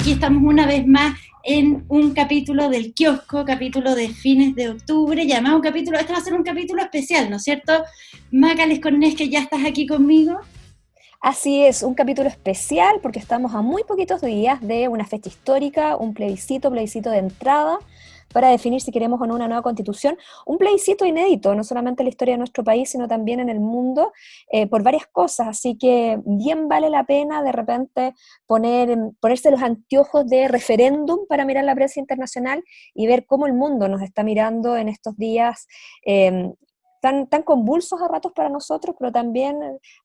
Aquí estamos una vez más en un capítulo del kiosco, capítulo de fines de octubre, y además este va a ser un capítulo especial, ¿no es cierto? Maca Lescornés, que ya estás aquí conmigo. Así es, un capítulo especial porque estamos a muy poquitos días de una fecha histórica, un plebiscito de entrada para definir si queremos o no una nueva constitución, un plebiscito inédito, no solamente en la historia de nuestro país, sino también en el mundo, por varias cosas, así que bien vale la pena de repente ponerse los anteojos de referéndum para mirar la prensa internacional y ver cómo el mundo nos está mirando en estos días tan convulsos a ratos para nosotros, pero también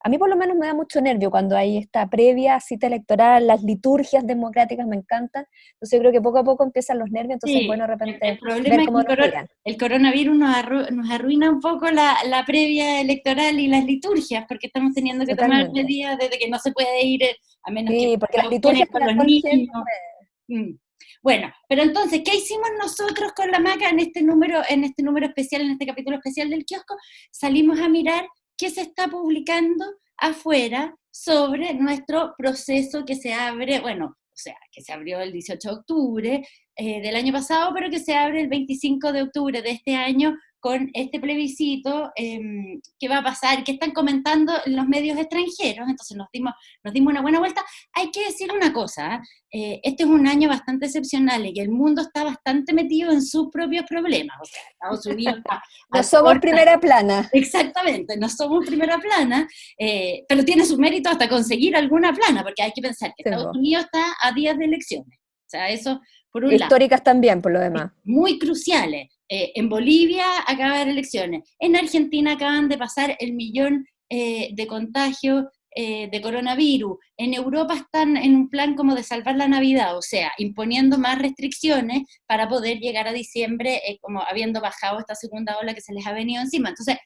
a mí por lo menos me da mucho nervio cuando hay esta previa cita electoral, las liturgias democráticas me encantan, entonces yo creo que poco a poco empiezan los nervios, entonces es Sí, bueno de el repente problema ver es que cómo nos miran. el coronavirus nos arruina un poco la previa electoral y las liturgias, porque estamos teniendo que tomar Totalmente. medidas desde que no se puede ir, a menos que Sí, porque las precauciones liturgias con para los toda la gente, niños. Mm. Bueno, pero entonces, ¿qué hicimos nosotros con la Maca en este número especial, en este capítulo especial del kiosco? Salimos a mirar qué se está publicando afuera sobre nuestro proceso que se abre, bueno, o sea, que se abrió el 18 de octubre del año pasado, pero que se abre el 25 de octubre de este año con este plebiscito, qué va a pasar, qué están comentando los medios extranjeros, entonces nos dimos una buena vuelta. Hay que decir una cosa, este es un año bastante excepcional y el mundo está bastante metido en sus propios problemas, o sea, Estados Unidos está no a somos puertas. primera plana. Exactamente, no somos primera plana, pero tiene su mérito hasta conseguir alguna plana, porque hay que pensar que Sí, Estados po. Unidos está a días de elecciones, o sea, eso por un lado Históricas también, por lo demás. muy cruciales. En Bolivia acaban de haber elecciones, en Argentina acaban de pasar el millón de contagios de coronavirus, en Europa están en un plan como de salvar la Navidad, o sea, imponiendo más restricciones para poder llegar a diciembre como habiendo bajado esta segunda ola que se les ha venido encima. Entonces,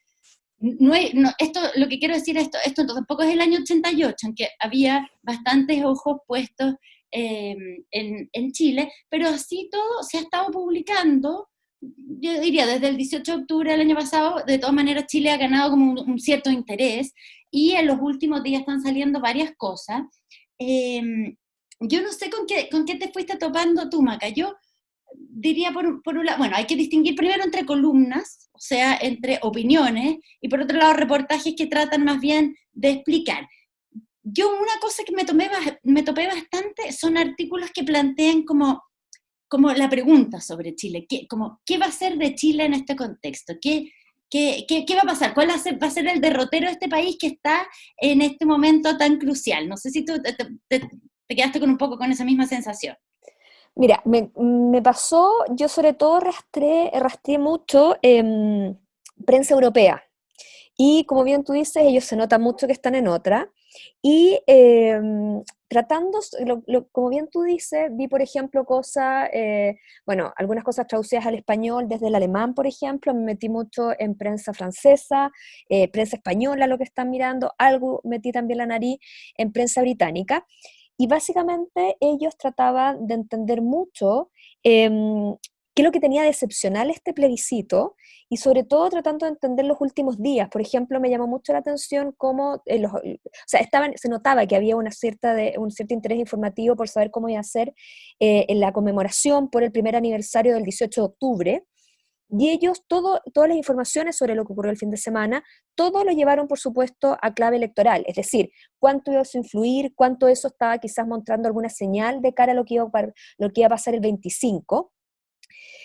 esto, lo que quiero decir es esto tampoco es el año 88, en que había bastantes ojos puestos eh, en Chile, pero así todo se ha estado publicando, yo diría, desde el 18 de octubre del año pasado, de todas maneras Chile ha ganado como un cierto interés, y en los últimos días están saliendo varias cosas. Eh, yo no sé con qué te fuiste topando tú, Maca. Yo diría por un lado, bueno, hay que distinguir primero entre columnas, o sea, entre opiniones, y por otro lado reportajes que tratan más bien de explicar. Yo una cosa que me topé bastante son artículos que plantean como la pregunta sobre Chile, ¿qué va a ser de Chile en este contexto? ¿Qué va a pasar? ¿Cuál va a ser el derrotero de este país que está en este momento tan crucial? No sé si tú te quedaste con un poco con esa misma sensación. Mira, me pasó, yo sobre todo rastreé mucho prensa europea. Y como bien tú dices, ellos se nota mucho que están en otra. Y tratando, como bien tú dices, vi, por ejemplo, bueno, algunas cosas traducidas al español desde el alemán, por ejemplo, me metí mucho en prensa francesa, prensa española, lo que están mirando, algo metí también la nariz en prensa británica. Y básicamente ellos trataban de entender mucho qué es lo que tenía de excepcional este plebiscito y sobre todo tratando de entender los últimos días. Por ejemplo, me llamó mucho la atención cómo, o sea, se notaba que había un cierto interés informativo por saber cómo iba a ser en la conmemoración por el primer aniversario del 18 de octubre. Y ellos, todas las informaciones sobre lo que ocurrió el fin de semana, todo lo llevaron, por supuesto, a clave electoral. Es decir, cuánto iba a influir, cuánto eso estaba quizás mostrando alguna señal de cara a lo que iba a pasar el 25.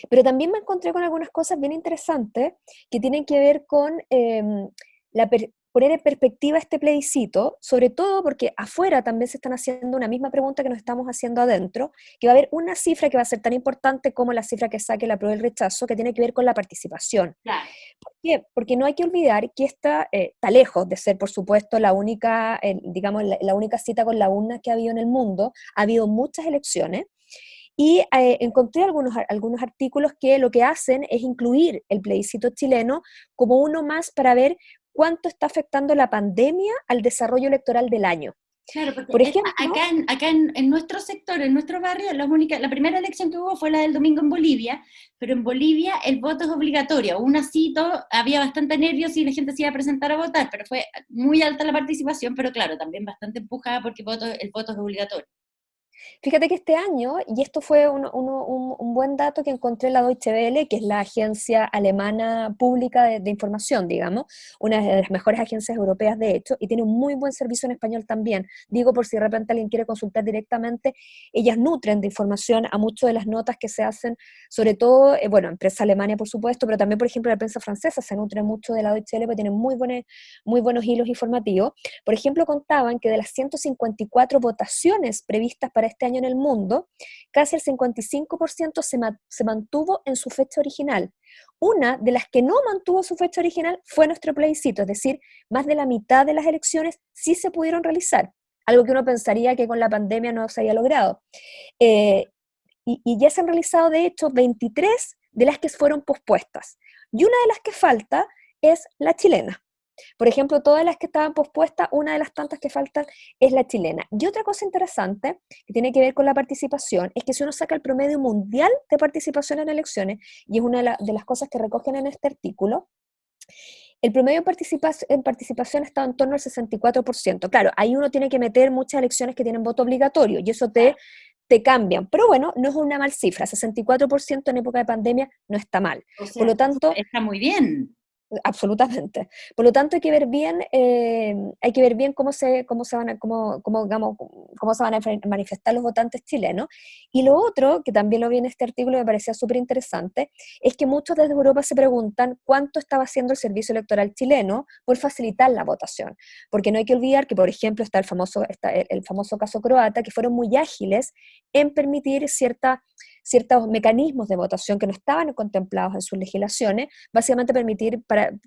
Pero también me encontré con algunas cosas bien interesantes que tienen que ver con poner en perspectiva este plebiscito, sobre todo porque afuera también se están haciendo una misma pregunta que nos estamos haciendo adentro, que va a haber una cifra que va a ser tan importante como la cifra que saque la prueba del rechazo, que tiene que ver con la participación. Claro. ¿Por qué? Porque no hay que olvidar que esta está lejos de ser, por supuesto, la única, digamos, la única cita con la urna que ha habido en el mundo. Ha habido muchas elecciones, y encontré algunos artículos que lo que hacen es incluir el plebiscito chileno como uno más para ver cuánto está afectando la pandemia al desarrollo electoral del año. Claro, porque Por ejemplo, en nuestro sector, en nuestro barrio, la primera elección que hubo fue la del domingo en Bolivia, pero en Bolivia el voto es obligatorio. Aún así, había bastante nervios y la gente se iba a presentar a votar, pero fue muy alta la participación, pero claro, también bastante empujada porque el voto es obligatorio. Fíjate que este año, y esto fue un buen dato que encontré en la Deutsche Welle, que es la agencia alemana pública de información, digamos, una de las mejores agencias europeas de hecho, y tiene un muy buen servicio en español también. Digo, por si de repente alguien quiere consultar directamente, ellas nutren de información a muchas de las notas que se hacen, sobre todo, bueno, en prensa alemana por supuesto, pero también, por ejemplo, la prensa francesa se nutre mucho de la Deutsche Welle, porque tienen muy buenos hilos informativos. Por ejemplo, contaban que de las 154 votaciones previstas para este año en el mundo, casi el 55% se mantuvo en su fecha original. Una de las que no mantuvo su fecha original fue nuestro plebiscito, es decir, más de la mitad de las elecciones sí se pudieron realizar, algo que uno pensaría que con la pandemia no se había logrado. Eh, y ya se han realizado, de hecho, 23 de las que fueron pospuestas. Y una de las que falta es la chilena. Por ejemplo, todas las que estaban pospuestas, una de las tantas que faltan es la chilena. Y otra cosa interesante que tiene que ver con la participación es que si uno saca el promedio mundial de participación en elecciones, y es una de las cosas que recogen en este artículo, el promedio en participación está en torno al 64%. Claro, ahí uno tiene que meter muchas elecciones que tienen voto obligatorio y eso te cambian. Pero bueno, no es una mal cifra. 64% en época de pandemia no está mal. O Por sea, lo tanto, está muy bien. absolutamente. Por lo tanto, hay que ver bien cómo se van a manifestar los votantes chilenos. Y lo otro, que también lo vi en este artículo y me parecía súper interesante, es que muchos desde Europa se preguntan cuánto estaba haciendo el servicio electoral chileno por facilitar la votación. Porque no hay que olvidar que, por ejemplo, está el famoso caso croata, que fueron muy ágiles en permitir ciertos mecanismos de votación que no estaban contemplados en sus legislaciones, básicamente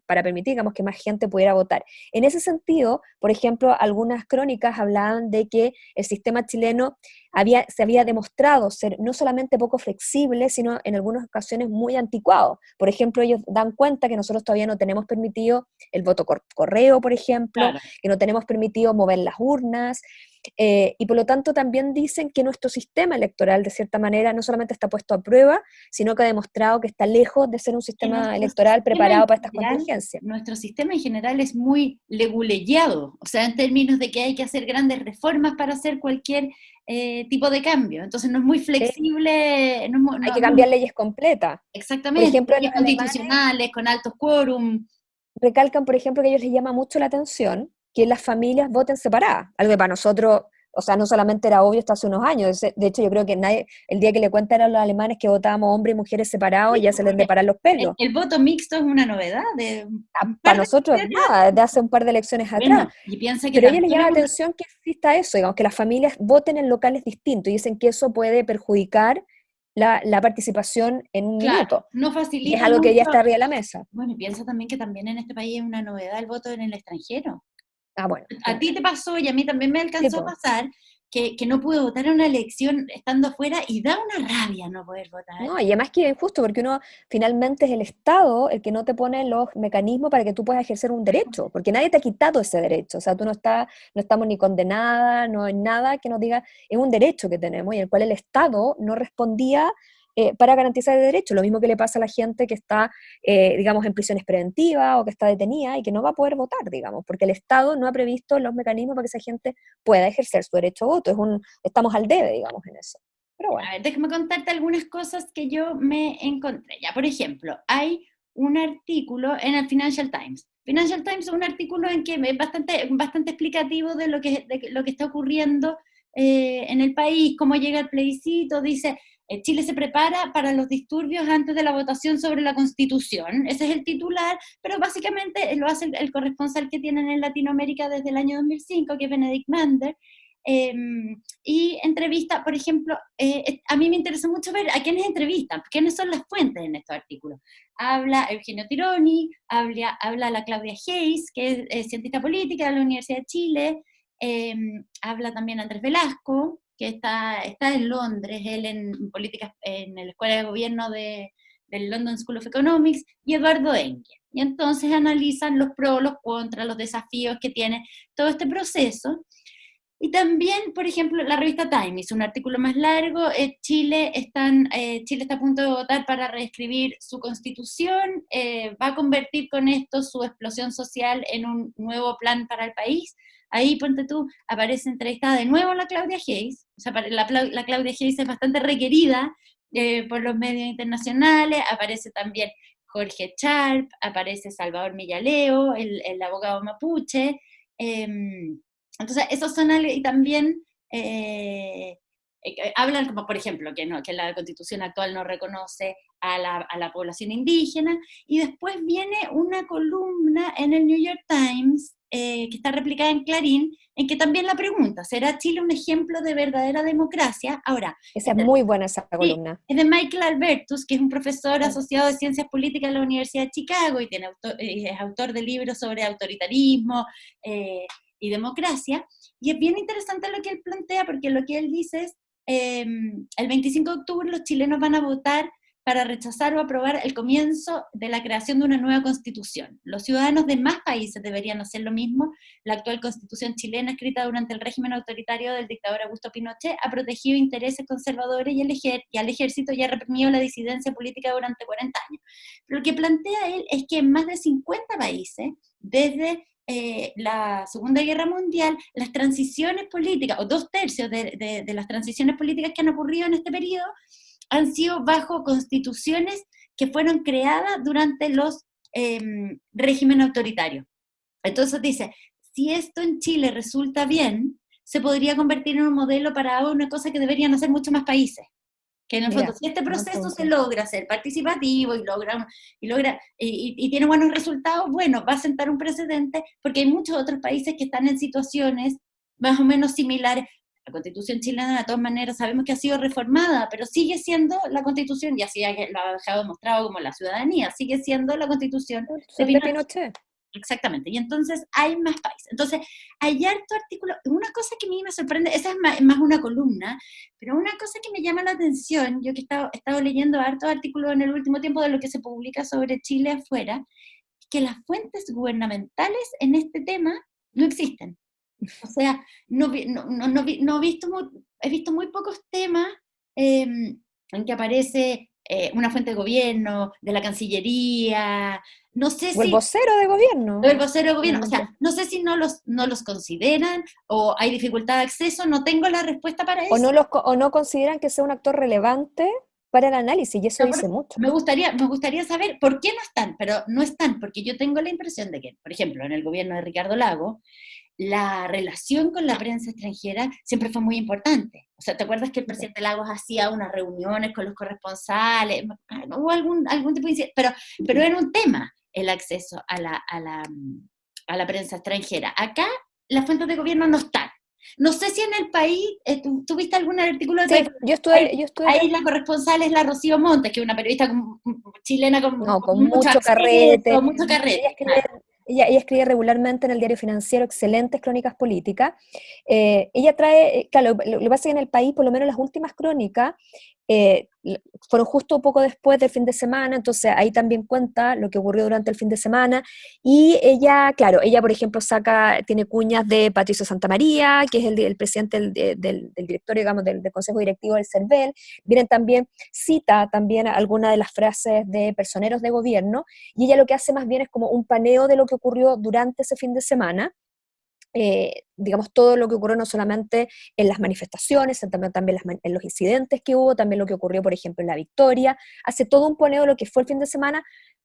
para permitir, digamos, que más gente pudiera votar. En ese sentido, por ejemplo, algunas crónicas hablaban de que el sistema chileno se había demostrado ser no solamente poco flexible, sino en algunas ocasiones muy anticuado. Por ejemplo, ellos dan cuenta que nosotros todavía no tenemos permitido el voto correo, por ejemplo, Claro. que no tenemos permitido mover las urnas, y por lo tanto también dicen que nuestro sistema electoral, de cierta manera, no solamente está puesto a prueba, sino que ha demostrado que está lejos de ser un Que sistema electoral preparado para estas contingencias. nuestro sistema en general es muy leguleyado, o sea, en términos de que hay que hacer grandes reformas para hacer cualquier tipo de cambio. Entonces no es muy Sí, flexible, hay que cambiar leyes completas. Por exactamente, ejemplo, leyes los alemanes constitucionales, con altos quórum. recalcan, por ejemplo, que a ellos les llama mucho la atención que las familias voten separadas, algo que para nosotros, o sea, no solamente era obvio hasta hace unos años, de hecho yo creo que nadie, el día que le cuentan a los alemanes que votábamos hombres y mujeres separados, Sí, ya se les de porque parar los pelos. el voto mixto es una novedad de un Para par de nosotros años nada, atrás. desde hace un par de elecciones atrás. Bueno, y piensa que Pero a ellos también les llama la es una... atención que exista eso, digamos, que las familias voten en locales distintos y dicen que eso puede perjudicar la participación en un Claro, minuto. no Y es facilita algo que ya mucho. está arriba de la mesa. Bueno, y piensa también que también en este país es una novedad el voto en el extranjero. Ah, bueno, A ti también. te pasó y a mí también me Sí, alcanzó a po. pasar que no pude votar en una elección estando afuera y da una rabia no poder votar. No, y además que es injusto porque uno finalmente es el Estado el que no te pone los mecanismos para que tú puedas ejercer un derecho, porque nadie te ha quitado ese derecho, o sea, no estamos ni condenadas, no hay nada que nos diga, es un derecho que tenemos y el cual el Estado no respondía para garantizar el derecho, lo mismo que le pasa a la gente que está, digamos, en prisiones preventivas o que está detenida y que no va a poder votar, digamos, porque el Estado no ha previsto los mecanismos para que esa gente pueda ejercer su derecho a voto, estamos al debe, digamos, en eso. Pero bueno. A ver, déjame contarte algunas cosas que yo me encontré. Ya, por ejemplo, hay un artículo en el Financial Times. Financial Times es un artículo en que es bastante explicativo de lo que está ocurriendo en el país, cómo llega el plebiscito. Dice, Chile se prepara para los disturbios antes de la votación sobre la Constitución. Ese es el titular, pero básicamente lo hace el corresponsal que tienen en Latinoamérica desde el año 2005, que es Benedict Mander. Eh, y entrevista, por ejemplo, a mí me interesa mucho ver a quiénes entrevistan, quiénes son las fuentes en estos artículos. Habla Eugenio Tironi, habla la Claudia Hayes, que es cientista política de la Universidad de Chile, habla también Andrés Velasco, que está en Londres, él en políticas, en la Escuela de Gobierno del London School of Economics, y Eduardo Engue. Y entonces analizan los pros, los contras, los desafíos que tiene todo este proceso. Y también, por ejemplo, la revista Time hizo un artículo más largo. Chile está a punto de votar para reescribir su constitución. Va a convertir con esto su explosión social en un nuevo plan para el país. ahí ponte tú, aparece entrevistada de nuevo la Claudia Hayes, o sea, la Claudia Hayes es bastante requerida por los medios internacionales, aparece también Jorge Sharp, aparece Salvador Millaleo, el abogado mapuche, entonces esos son, y también hablan como, por ejemplo, que la Constitución actual no reconoce a la población indígena, y después viene una columna en el New York Times, que está replicada en Clarín, en que también la pregunta, ¿será Chile un ejemplo de verdadera democracia? Ahora, Esa es muy buena esa columna. es de Michael Albertus, que es un profesor asociado de Ciencias Políticas de la Universidad de Chicago, y es autor de libros sobre autoritarismo y democracia, y es bien interesante lo que él plantea, porque lo que él dice es, el 25 de octubre los chilenos van a votar para rechazar o aprobar el comienzo de la creación de una nueva constitución. Los ciudadanos de más países deberían hacer lo mismo. La actual constitución chilena, escrita durante el régimen autoritario del dictador Augusto Pinochet, ha protegido intereses conservadores y al ejército, y ha reprimido la disidencia política durante 40 años. Pero lo que plantea él es que en más de 50 países, desde la Segunda Guerra Mundial, las transiciones políticas, o 2/3 de las transiciones políticas que han ocurrido en este periodo, han sido bajo constituciones que fueron creadas durante los regímenes autoritarios. Entonces dice, si esto en Chile resulta bien, se podría convertir en un modelo para una cosa que deberían hacer muchos más países. Que en el fondo, si este proceso se logra ser participativo y tiene buenos resultados, bueno, va a sentar un precedente, porque hay muchos otros países que están en situaciones más o menos similares. La Constitución chilena, de todas maneras, sabemos que ha sido reformada, pero sigue siendo la Constitución, y así lo ha dejado demostrado como la ciudadanía, sigue siendo la Constitución de Pinochet. Exactamente, y entonces hay más países. Entonces, hay harto artículo. Una cosa que a mí me sorprende, esa es más una columna, pero una cosa que me llama la atención, yo que he estado leyendo hartos artículos en el último tiempo de lo que se publica sobre Chile afuera, es que las fuentes gubernamentales en este tema no existen. O sea, he visto muy pocos temas en que aparece una fuente de gobierno, de la Cancillería, no sé o el vocero de gobierno. El vocero de gobierno, o sea, no sé si no los consideran, o hay dificultad de acceso, no tengo la respuesta para eso. O no consideran que sea un actor relevante para el análisis, y eso dice mucho. Me gustaría saber por qué no están, pero no están, porque yo tengo la impresión de que, por ejemplo, en el gobierno de Ricardo Lagos, la relación con la prensa extranjera siempre fue muy importante. O sea, ¿te acuerdas que el presidente Lagos hacía unas reuniones con los corresponsales? Hubo algún tipo de incidente, pero era un tema el acceso a la prensa extranjera. Acá las fuentes de gobierno no están. No sé si en el país, ¿tú viste algún artículo? Sí, yo estuve ahí la corresponsal es la Rocío Montes, que es una periodista chilena con mucho acceso, carrete. Mucho carrete. Ella escribe regularmente en el Diario Financiero excelentes crónicas políticas. Ella trae, claro, lo que pasa es que en el país, por lo menos las últimas crónicas, fueron justo poco después del fin de semana, entonces ahí también cuenta lo que ocurrió durante el fin de semana, y ella, claro, por ejemplo tiene cuñas de Patricio Santamaría, que es el presidente del directorio, digamos, del Consejo Directivo del CERVEL. Vienen también, cita también algunas de las frases de personeros de gobierno, y ella lo que hace más bien es como un paneo de lo que ocurrió durante ese fin de semana, digamos, todo lo que ocurrió no solamente en las manifestaciones, también en los incidentes que hubo, también lo que ocurrió, por ejemplo, en La Victoria. Hace todo un paneo de lo que fue el fin de semana,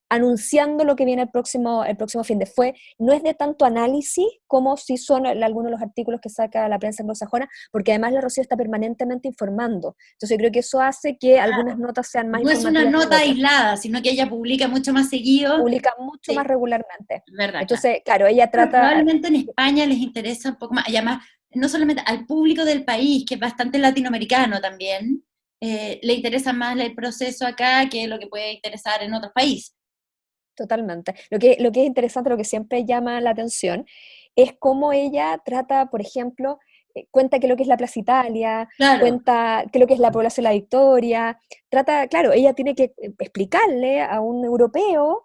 anunciando lo que viene el próximo fin de no es de tanto análisis como si son algunos de los artículos que saca la prensa anglosajona, porque además la Rocío está permanentemente informando. Entonces creo que eso hace que algunas notas sean más informativas. No es una nota aislada, sino que ella publica mucho más seguido. Publica mucho más regularmente. Verdad, entonces, claro, ella trata... Probablemente en España les interesa un poco más, y además, no solamente al público del país, que es bastante latinoamericano también, le interesa más el proceso acá que lo que puede interesar en otros países. Totalmente. Lo que es interesante, lo que siempre llama la atención, es cómo ella trata, por ejemplo, cuenta que lo que es la Plaza Italia, claro, cuenta que lo que es la población de La Victoria, claro, ella tiene que explicarle a un europeo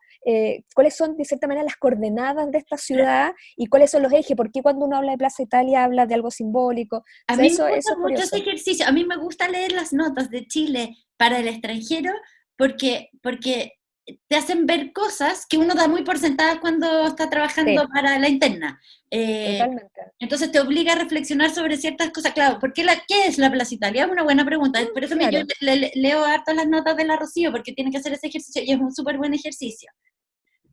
cuáles son, de cierta manera, las coordenadas de esta ciudad y cuáles son los ejes, porque cuando uno habla de Plaza Italia habla de algo simbólico. A mí me gusta mucho ese ejercicio, a mí me gusta leer las notas de Chile para el extranjero, porque te hacen ver cosas que uno da muy por sentadas cuando está trabajando Sí, para la interna. Eh, totalmente. entonces te obliga a reflexionar sobre ciertas cosas. Claro, ¿qué es la Plaza Italia? Es una buena pregunta. Por eso yo Claro. leo harto las notas de la Rocío, porque tiene que hacer ese ejercicio y es un súper buen ejercicio.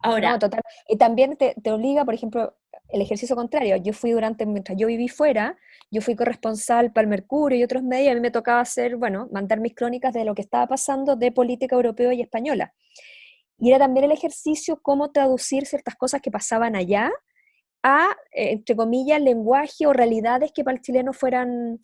Ahora, No, total. Y también te obliga, por ejemplo, el ejercicio contrario. Yo fui mientras yo viví fuera, yo fui corresponsal para el Mercurio y otros medios, y a mí me tocaba hacer, bueno, mandar mis crónicas de lo que estaba pasando de política europea y española. Y era también el ejercicio cómo traducir ciertas cosas que pasaban allá a, entre comillas, lenguaje o realidades que para el chileno fueran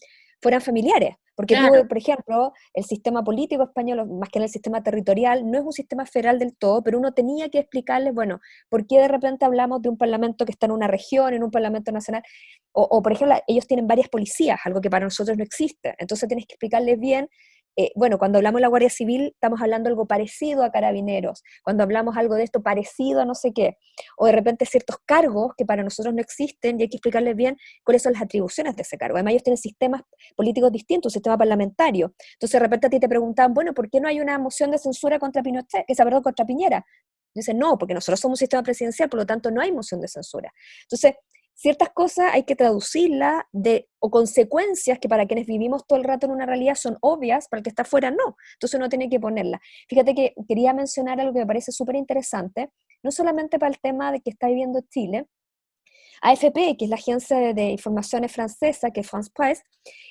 familiares. Porque tú, claro, por ejemplo, el sistema político español, o más que en el sistema territorial, no es un sistema federal del todo, pero uno tenía que explicarles, bueno, por qué de repente hablamos de un parlamento que está en una región, en un parlamento nacional, o por ejemplo, ellos tienen varias policías, algo que para nosotros no existe. Entonces tienes que explicarles bien, bueno, cuando hablamos de la Guardia Civil, estamos hablando algo parecido a Carabineros, cuando hablamos algo de esto parecido a no sé qué, o de repente ciertos cargos que para nosotros no existen y hay que explicarles bien cuáles son las atribuciones de ese cargo. Además, ellos tienen sistemas políticos distintos, un sistema parlamentario. Entonces, de repente a ti te preguntaban, bueno, ¿por qué no hay una moción de censura contra Pinochet, perdón, contra Piñera? Dicen, no, porque nosotros somos un sistema presidencial, por lo tanto no hay moción de censura. Entonces, ciertas cosas hay que traducirlas o consecuencias que para quienes vivimos todo el rato en una realidad son obvias, para el que está afuera no. Entonces uno tiene que ponerla. Fíjate que quería mencionar algo que me parece súper interesante, no solamente para el tema de que está viviendo Chile. AFP, que es la agencia de informaciones francesa, que es France Press,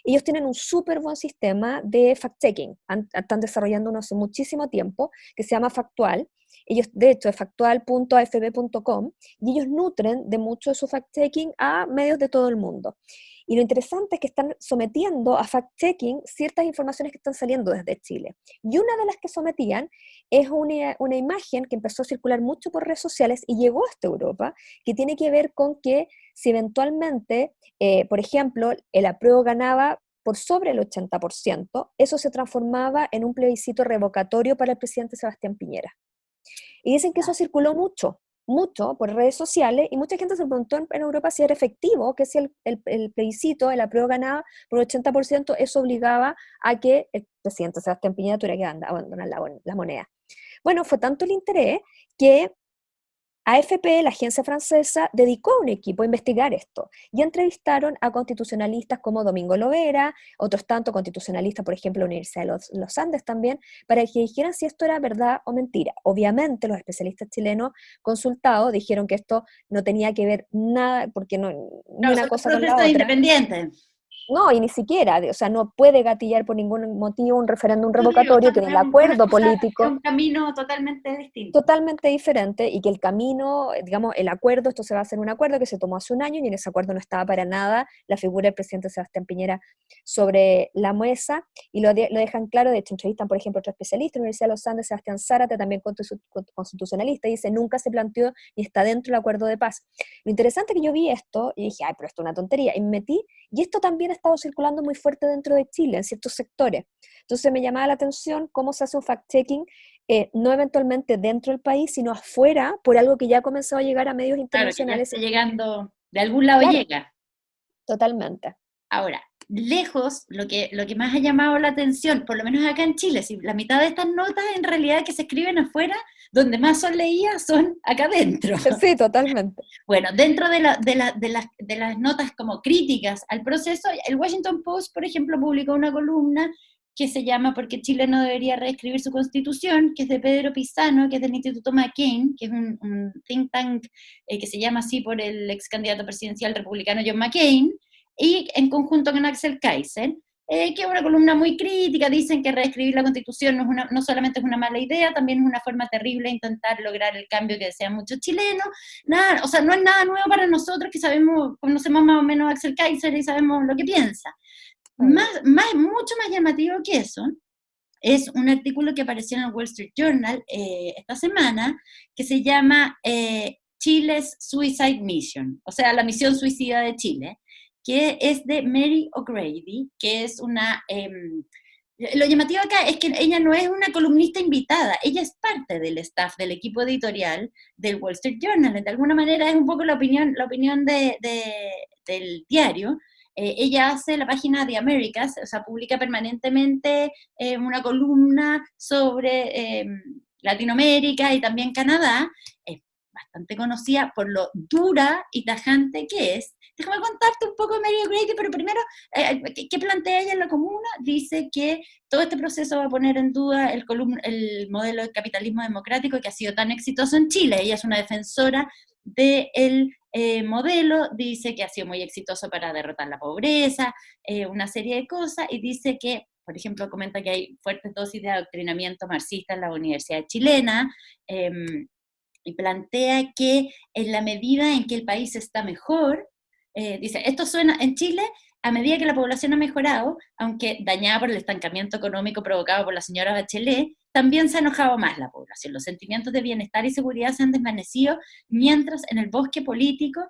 ellos tienen un súper buen sistema de fact-checking. Están desarrollando uno hace muchísimo tiempo, que se llama Factual. Ellos, de hecho, es factual.afp.com, y ellos nutren de mucho de su fact-checking a medios de todo el mundo. Y lo interesante es que están sometiendo a fact-checking ciertas informaciones que están saliendo desde Chile. Y una de las que sometían es una imagen que empezó a circular mucho por redes sociales y llegó hasta Europa, que tiene que ver con que si eventualmente, por ejemplo, el apruebo ganaba por sobre el 80%, eso se transformaba en un plebiscito revocatorio para el presidente Sebastián Piñera. Y dicen que eso circuló mucho, mucho por redes sociales, y mucha gente se preguntó en Europa si era efectivo, que si el plebiscito, el apruebo ganaba por 80%, eso obligaba a que el presidente Sebastián Piñera tuviera que abandonar la moneda. Bueno, fue tanto el interés que AFP, la agencia francesa, dedicó a un equipo a investigar esto y entrevistaron a constitucionalistas como Domingo Lovera, otros tantos constitucionalistas, por ejemplo, la Universidad de los Andes también, para que dijeran si esto era verdad o mentira. Obviamente los especialistas chilenos consultados dijeron que esto no tenía que ver nada, porque no, ni claro, una son cosa con la procesos otra. independientes. No, y ni siquiera, o sea, no puede gatillar por ningún motivo un referéndum Yo te digo, revocatorio que en el una acuerdo cosa, es político un camino totalmente distinto. totalmente diferente, y que el camino, digamos, el acuerdo, esto se va a hacer un acuerdo que se tomó hace un año, y en ese acuerdo no estaba para nada la figura del presidente Sebastián Piñera sobre la mesa, y lo dejan claro. De hecho entrevistan, por ejemplo, a otro especialista en la Universidad de los Andes, Sebastián Zárate, también constitucionalista, y dice, nunca se planteó ni está dentro del acuerdo de paz. Lo interesante es que yo vi esto y dije, ay, pero esto es una tontería, y me metí, y esto también ha estado circulando muy fuerte dentro de Chile, en ciertos sectores. Entonces me llamaba la atención cómo se hace un fact-checking, no eventualmente dentro del país, sino afuera, por algo que ya ha comenzado a llegar a medios Claro, que ya internacionales. está llegando, de algún lado Claro, llega. totalmente. Ahora, lejos, lo que más ha llamado la atención, por lo menos acá en Chile, si la mitad de estas notas en realidad que se escriben afuera, donde más son leídas son acá adentro. Sí, totalmente. Bueno, dentro de las notas como críticas al proceso, el Washington Post, por ejemplo, publicó una columna que se llama ¿Por qué Chile no debería reescribir su constitución?, que es de Pedro Pizano, que es del Instituto McCain, que es un think tank que se llama así por el ex candidato presidencial republicano John McCain, y en conjunto con Axel Kaiser, que es una columna muy crítica. Dicen que reescribir la constitución no solamente es una mala idea, también es una forma terrible de intentar lograr el cambio que desean muchos chilenos. Nada, o sea, no es nada nuevo para nosotros, que sabemos, conocemos más o menos a Axel Kaiser y sabemos lo que piensa. Mm. Mucho más llamativo que eso es un artículo que apareció en el Wall Street Journal esta semana, que se llama Chile's Suicide Mission, o sea, la misión suicida de Chile, que es de Mary O'Grady, que es una... lo llamativo acá es que ella no es una columnista invitada, ella es parte del staff, del equipo editorial del Wall Street Journal. De alguna manera es un poco la opinión del diario. Ella hace la página de Américas, o sea, publica permanentemente una columna sobre Latinoamérica y también Canadá, es bastante conocida por lo dura y tajante que es. Déjame contarte un poco de Mary O'Grady, pero primero, ¿qué plantea ella en la comuna? Dice que todo este proceso va a poner en duda el modelo de capitalismo democrático que ha sido tan exitoso en Chile. Ella es una defensora del modelo, dice que ha sido muy exitoso para derrotar la pobreza, una serie de cosas, y dice que, por ejemplo, comenta que hay fuertes dosis de adoctrinamiento marxista en la universidad chilena, y plantea que en la medida en que el país está mejor, dice, esto suena en Chile, a medida que la población ha mejorado, aunque dañada por el estancamiento económico provocado por la señora Bachelet, también se ha enojado más la población. Los sentimientos de bienestar y seguridad se han desvanecido, mientras en el bosque político,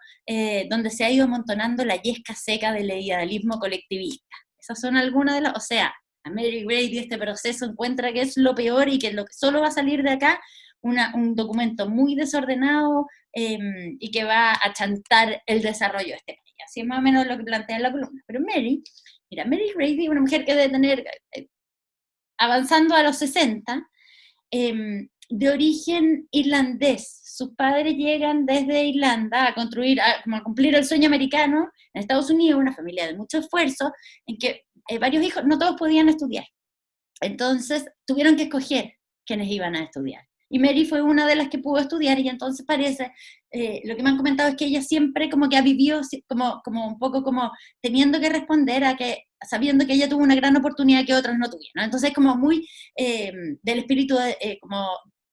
donde se ha ido amontonando la yesca seca del idealismo colectivista. Esas son algunas de las, o sea, a Mary Grady este proceso encuentra que es lo peor y que lo que solo va a salir de acá un documento muy desordenado, y que va a chantar el desarrollo de este país. Así es más o menos lo que plantea en la columna. Pero Mary Grady, una mujer que debe tener, avanzando a los 60, de origen irlandés. Sus padres llegan desde Irlanda a cumplir el sueño americano en Estados Unidos, una familia de mucho esfuerzo, en que varios hijos, no todos podían estudiar. Entonces tuvieron que escoger quiénes iban a estudiar. Y Mary fue una de las que pudo estudiar, y entonces parece, lo que me han comentado es que ella siempre como que ha vivido como un poco como teniendo que responder sabiendo que ella tuvo una gran oportunidad que otros no tuvieron, ¿no? Entonces como muy del espíritu como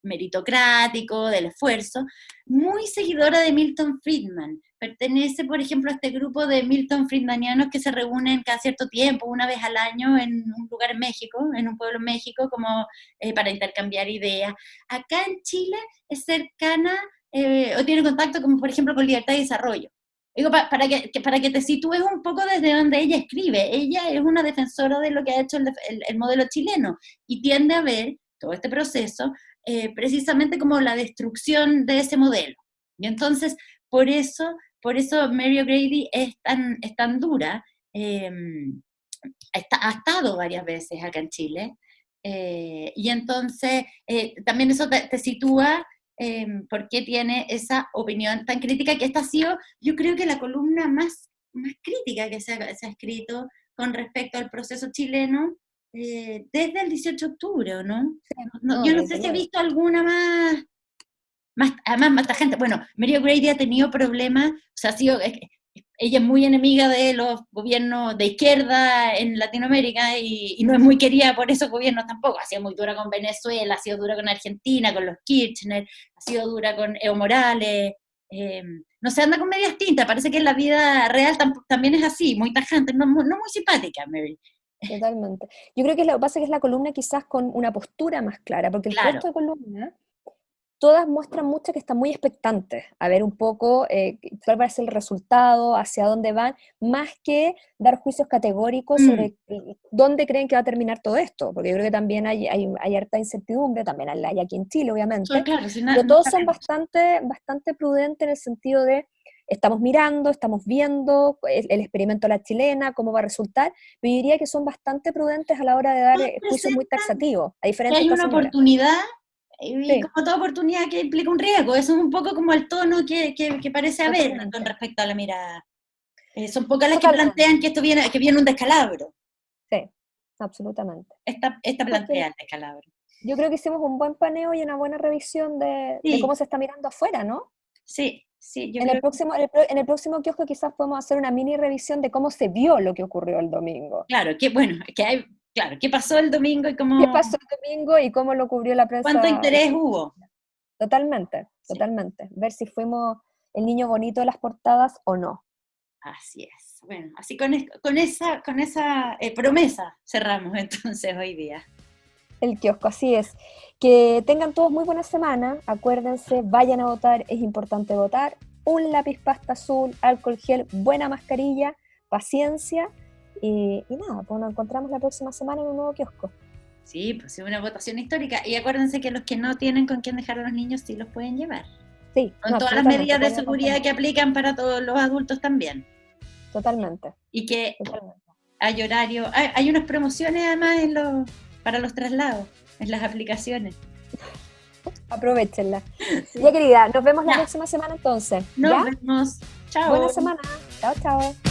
meritocrático, del esfuerzo, muy seguidora de Milton Friedman. Pertenece, por ejemplo, a este grupo de Milton Friedmanianos que se reúnen cada cierto tiempo, una vez al año, en un lugar en México, en un pueblo en México, como para intercambiar ideas. Acá en Chile es cercana, o tiene contacto, como por ejemplo con Libertad y Desarrollo. Digo, para que te sitúes un poco desde donde ella escribe. Ella es una defensora de lo que ha hecho el modelo chileno, y tiende a ver todo este proceso precisamente como la destrucción de ese modelo. Y entonces, por eso Mary O'Grady es tan dura. Ha estado varias veces acá en Chile, y entonces también eso te sitúa por qué tiene esa opinión tan crítica, que esta ha sido, yo creo que la columna más crítica que se ha escrito con respecto al proceso chileno desde el 18 de octubre, ¿o no? Yo no sé si he visto alguna además más gente. Bueno, Mary O'Grady ha tenido problemas, o sea, ella es muy enemiga de los gobiernos de izquierda en Latinoamérica, y no es muy querida por esos gobiernos tampoco. Ha sido muy dura con Venezuela, ha sido dura con Argentina, con los Kirchner, ha sido dura con Evo Morales. No se anda con medias tintas, parece que en la vida real también es así, muy tajante, no muy simpática, Mary. Totalmente. Yo creo que lo que pasa es que es la columna quizás con una postura más clara, porque el resto de columnas, todas muestran mucho que están muy expectantes a ver un poco cuál va a ser el resultado, hacia dónde van, más que dar juicios categóricos sobre dónde creen que va a terminar todo esto, porque yo creo que también hay harta incertidumbre, también hay aquí en Chile, obviamente, claro, pero todos son bastante prudentes en el sentido de estamos mirando, estamos viendo el experimento a la chilena, cómo va a resultar, pero yo diría que son bastante prudentes a la hora de dar juicios muy taxativos, a diferencia de esta señora. Oportunidad, y como toda oportunidad que implica un riesgo. Eso es un poco como el tono que parece haber con respecto a la mirada. Son pocas las que plantean que esto viene un descalabro. Sí, absolutamente. Esta plantea el descalabro. Yo creo que hicimos un buen paneo y una buena revisión de cómo se está mirando afuera, ¿no? Sí. En el próximo kiosco quizás podemos hacer una mini revisión de cómo se vio lo que ocurrió el domingo. Claro, ¿qué pasó el domingo y cómo... ¿Qué pasó el domingo y cómo lo cubrió la prensa? ¿Cuánto interés hubo? Totalmente. Ver si fuimos el niño bonito de las portadas o no. Así es. Bueno, así con esa promesa cerramos entonces hoy día. El kiosco, así es. Que tengan todos muy buena semana. Acuérdense, vayan a votar, es importante votar. Un lápiz pasta azul, alcohol gel, buena mascarilla, paciencia. Y nada, pues nos encontramos la próxima semana en un nuevo kiosco. Sí, pues es una votación histórica. Y acuérdense que los que no tienen con quién dejar a los niños sí los pueden llevar. Sí. Con todas las medidas de seguridad que aplican para todos los adultos también. Totalmente. Y que hay horario, hay unas promociones además para los traslados, en las aplicaciones. Aprovechenla. Ya, querida, nos vemos la Ya. próxima semana entonces. Nos ¿Ya? vemos. Chao. Buena semana. Chao, chao.